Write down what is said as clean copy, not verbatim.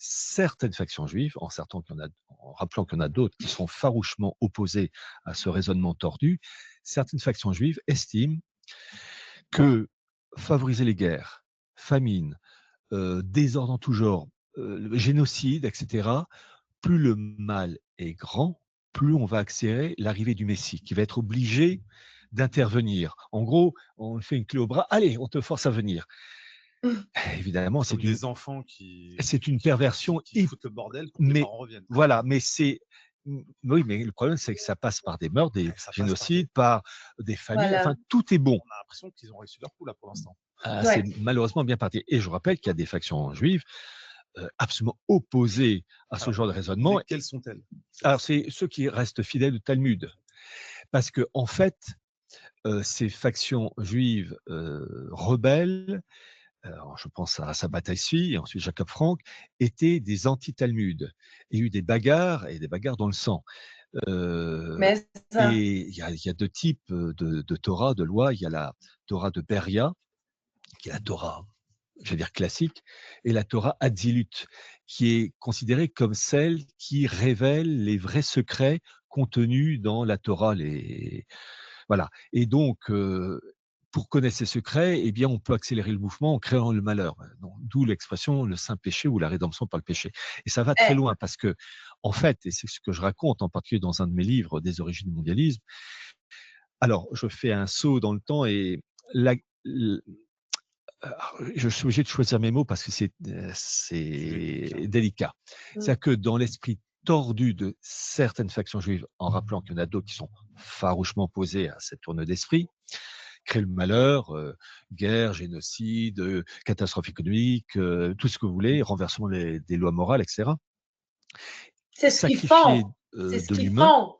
certaines factions juives, en rappelant qu'il y en a d'autres qui sont farouchement opposées à ce raisonnement tordu, certaines factions juives estiment que favoriser les guerres, famines, désordre en tout genre, le génocide, etc., plus le mal est grand, plus on va accélérer l'arrivée du Messie, qui va être obligé d'intervenir. En gros, on fait une clé au bras, allez, on te force à venir. Évidemment, Comme des enfants qui c'est une perversion, foutent le bordel pour que les mais parents reviennent. voilà, oui, mais le problème, c'est que ça passe par des meurtres, des Ça passe génocides, par des familles, Voilà. enfin, tout est bon. On a l'impression qu'ils ont réussi leur coup là pour l'instant. C'est malheureusement bien parti. Et je rappelle qu'il y a des factions juives absolument opposées à ce genre de raisonnement. Quelles sont-elles? Alors, c'est ceux qui restent fidèles au Talmud. Parce que, en fait, ces factions juives rebelles, alors je pense à Sabbatai Tzvi et ensuite Jacob Frank, étaient des anti-Talmud. Il y a eu des bagarres, et des bagarres dans le sang. Mais ça. Et il y a deux types de Torah, de loi. Il y a la Torah de Beria, qui est la Torah, je veux dire classique, et la Torah Hatzilut, qui est considérée comme celle qui révèle les vrais secrets contenus dans la Torah. Voilà. Et donc, pour connaître ces secrets, eh bien, on peut accélérer le mouvement en créant le malheur. D'où l'expression le saint péché ou la rédemption par le péché. Et ça va très loin parce que, en fait, et c'est ce que je raconte en particulier dans un de mes livres, Des origines du mondialisme. Alors, je fais un saut dans le temps et je suis obligé de choisir mes mots parce que c'est délicat. C'est-à-dire que dans l'esprit tordu de certaines factions juives, en rappelant qu'il y en a d'autres qui sont farouchement opposées à cette tourne d'esprit, créer le malheur, guerre, génocide, catastrophe économique, tout ce que vous voulez, renversement des lois morales, etc. C'est ce qu'ils font. Sacrifier C'est ce de qu'ils l'humain. font.